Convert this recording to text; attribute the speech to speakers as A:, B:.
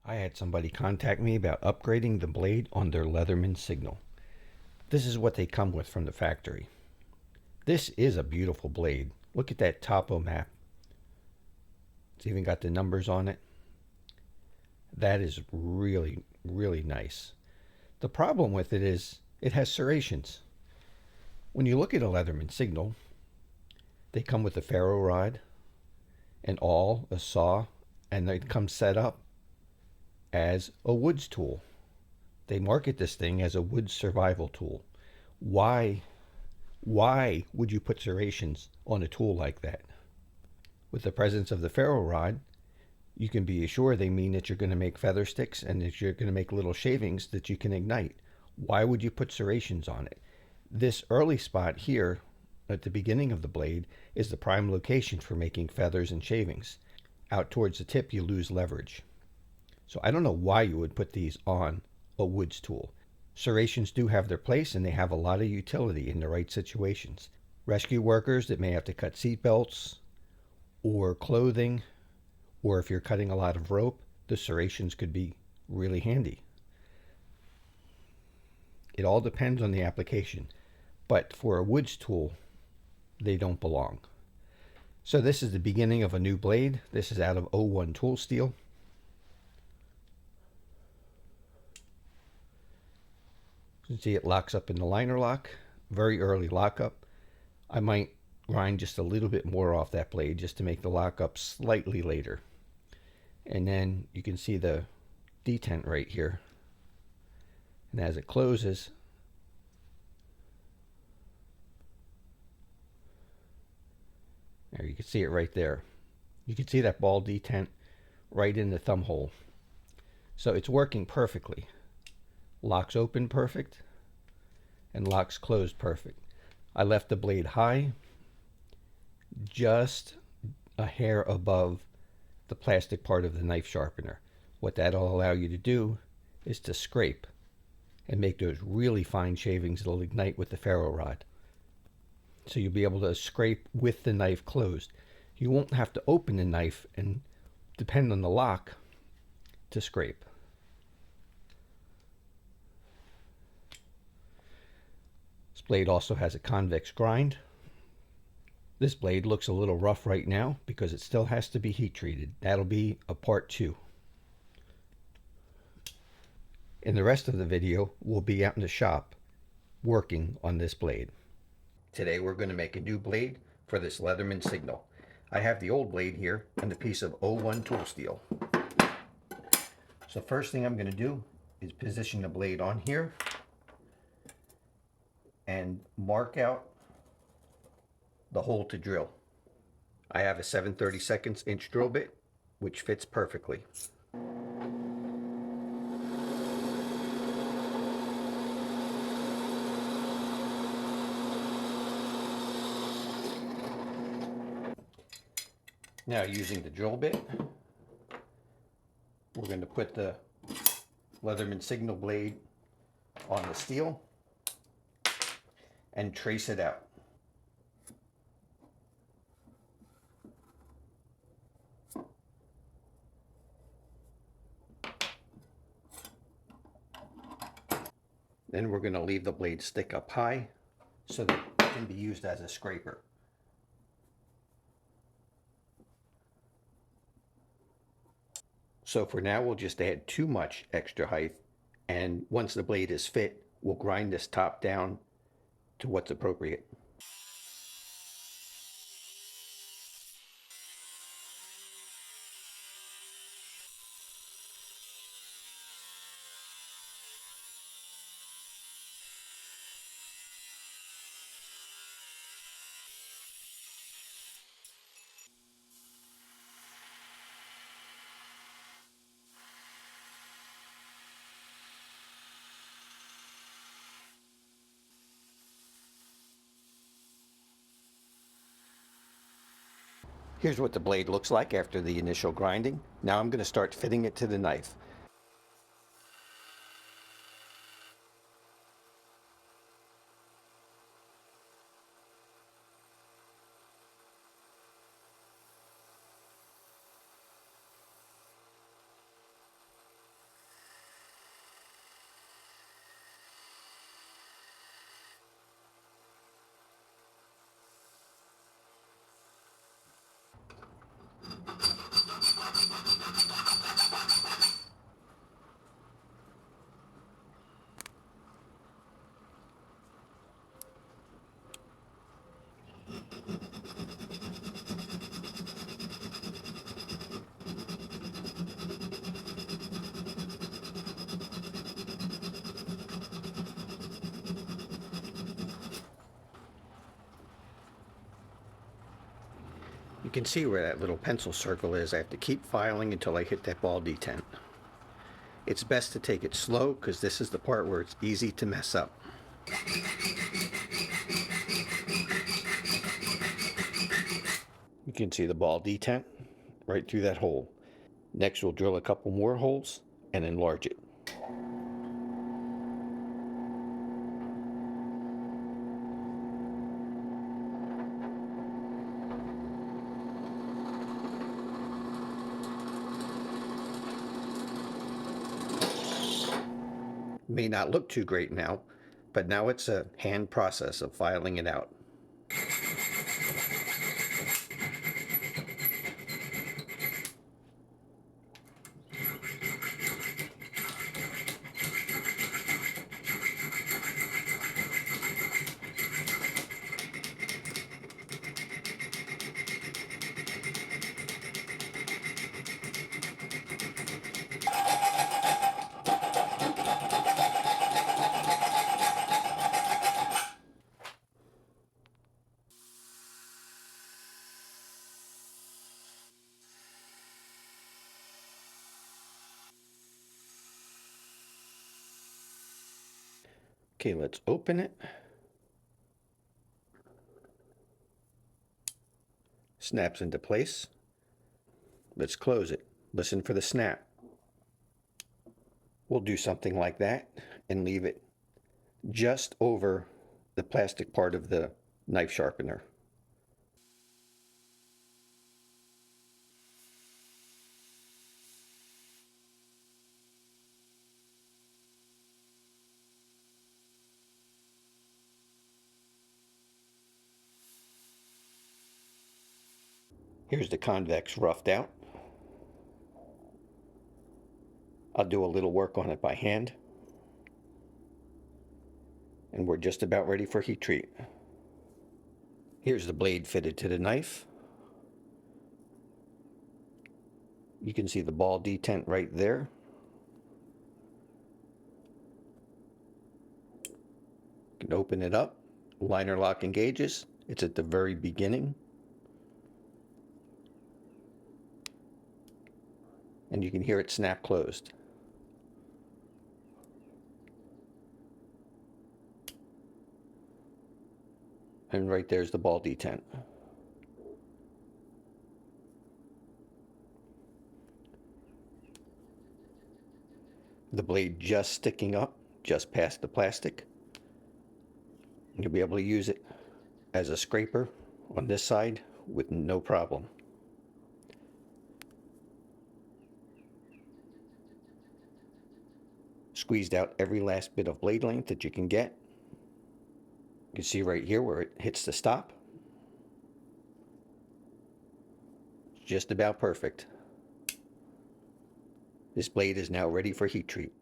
A: I had somebody contact me about upgrading the blade on their Leatherman signal. This is what they come with from the factory. This is a beautiful blade. Look at that topo map. It's even got the numbers on it. That is really, really nice. The problem with it is it has serrations. When you look at a Leatherman signal, they come with a ferro rod, an awl, a saw, and they come set up as a woods tool. They market this thing as a woods survival tool. Why would you put serrations on a tool like that? With the presence of the ferro rod, you can be assured they mean that you're going to make feather sticks and that you're going to make little shavings that you can ignite. Why would you put serrations on it? This early spot here at the beginning of the blade is the prime location for making feathers and shavings. Out towards the tip, you lose leverage. So I don't know why you would put these on a woods tool. Serrations do have their place, and they have a lot of utility in the right situations. Rescue workers that may have to cut seat belts or clothing, or if you're cutting a lot of rope, the serrations could be really handy. It all depends on the application, but for a woods tool, they don't belong. So this is the beginning of a new blade. This is out of '01 tool steel. You can see it locks up in the liner lock. Very early lockup. I might grind just a little bit more off that blade just to make the lockup slightly later. And then you can see the detent right here. And as it closes, there you can see it right there. You can see that ball detent right in the thumb hole. So it's working perfectly. Locks open perfect and locks closed perfect. I left the blade high, just a hair above the plastic part of the knife sharpener. What that'll allow you to do is to scrape and make those really fine shavings that'll ignite with the ferro rod. So you'll be able to scrape with the knife closed. You won't have to open the knife and depend on the lock to scrape. This blade also has a convex grind. This blade looks a little rough right now because it still has to be heat treated. That'll be a part 2. In the rest of the video, we'll be out in the shop working on this blade. Today we're going to make a new blade for this Leatherman signal. I have the old blade here and a piece of '01 tool steel. So first thing I'm going to do is position the blade on here and mark out the hole to drill. I have a 7/32 inch drill bit, which fits perfectly. Now using the drill bit, we're going to put the Leatherman signal blade on the steel and trace it out. Then we're going to leave the blade stick up high so that it can be used as a scraper. So for now, we'll just add too much extra height, and once the blade is fit, we'll grind this top down to what's appropriate. Here's what the blade looks like after the initial grinding. Now I'm going to start fitting it to the knife. You can see where that little pencil circle is. I have to keep filing until I hit that ball detent. It's best to take it slow because this is the part where it's easy to mess up. You can see the ball detent right through that hole. Next we'll drill a couple more holes and enlarge it. May not look too great now, but now it's a hand process of filing it out. Okay, let's open it. Snaps into place. Let's close it. Listen for the snap. We'll do something like that and leave it just over the plastic part of the knife sharpener. Here's the convex roughed out. I'll do a little work on it by hand. And we're just about ready for heat treat. Here's the blade fitted to the knife. You can see the ball detent right there. You can open it up. Liner lock engages. It's at the very beginning. And you can hear it snap closed. And right there's the ball detent. The blade just sticking up, just past the plastic. You'll be able to use it as a scraper on this side with no problem. Squeezed out every last bit of blade length that you can get. You can see right here where it hits the stop. Just about perfect. This blade is now ready for heat treat.